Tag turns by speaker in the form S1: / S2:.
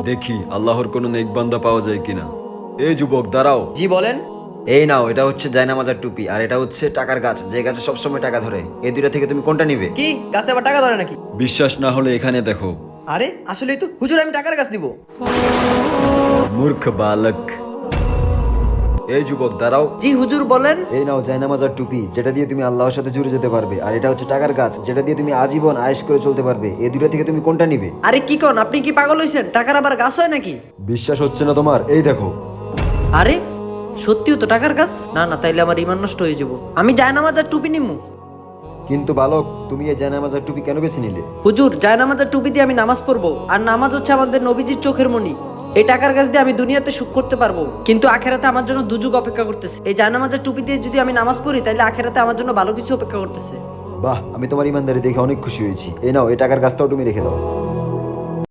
S1: দেখি আল্লাহর কোনো নেক বান্দা পাওয়া যায় কিনা। এই যুবক দাঁড়াও।
S2: জি বলেন।
S1: এই নাও, এটা হচ্ছে জায়নামাজের টুপি, আর এটা হচ্ছে টাকার গাছ, যে গাছে সবসময় টাকা ধরে। এই দুইটা থেকে তুমি কোনটা নিবে?
S2: কি গাছে আবার টাকা ধরে নাকি?
S1: বিশ্বাস না হলে এখানে দেখো।
S2: আরে আসলেই তো হুজুর, আমি টাকার গাছ নিব।
S1: মূর্খ বালক। এই যুবক দাঁড়াও।
S3: জি হুজুর বলেন।
S1: এই নাও জায়নামাজের টুপি, যেটা দিয়ে তুমি আল্লাহর সাথে জুড়ে যেতে পারবে, আর এটা হচ্ছে টাকার গাছ, যেটা দিয়ে তুমি আজীবন আয়েশ করে চলতে পারবে। এই দুইটা থেকে তুমি কোনটা নিবে?
S3: আরে কি কন, আপনি কি পাগল হয়েছেন? টাকার আবার গাছ হয় নাকি?
S1: বিশ্বাস হচ্ছে না তোমার? এই দেখো।
S3: আরে সত্যিও তো টাকার গাছ। না না, তাইলে আমার ইমান নষ্ট হয়ে যাবো। আমি জায়নামাজ আর টুপি নিমু।
S1: কিন্তু বালক, তুমি এই জায়নামাজের টুপি কেন বেছে নিলে?
S3: হুজুর, জায়নামাজের টুপি দিয়ে আমি নামাজ পড়বো, আর নামাজ হচ্ছে আমাদের নবীজির চোখের মণি। এই টাকার গাছ দিয়ে আমি দুনিয়াতে সুখ করতে পারবো, কিন্তু আখেরাতে আমার জন্য দুযুগ অপেক্ষা করতেছে। এই জায়নামাজের টুপি দিয়ে যদি আমি নামাজ পড়ি, তাহলে আখেরাতে আমার জন্য ভালো কিছু অপেক্ষা করতেছে।
S1: বাহ, আমি তোমার ইমানদারি দেখে অনেক খুশি হয়েছি। এই নাও, এই টাকার গাছটাও তুমি রেখে দাও।